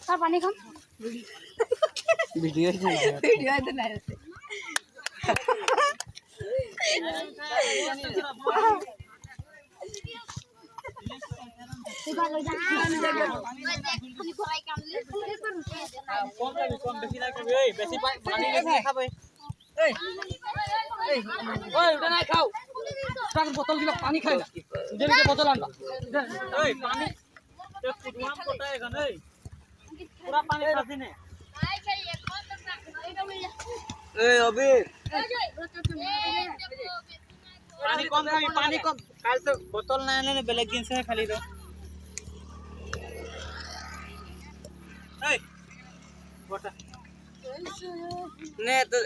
তার পানি খাম ভিডিও তো নাই আছে কম বেশি লাগবে এই বেশি পানি বেশি খাবে এই এই ওই ওটা না খাও টাকা বোতল দিলা পানি খাই না যেদিকে বোতল আনবা এই পানি তে পুরুয়াম কোটা এখানে এই পুরা পানি খাসি নে এই অবি पानी कम खाई पानी कम काल तो बोतल ना आने ने बेलेग दिन से खाली दो ए बोटा ने तो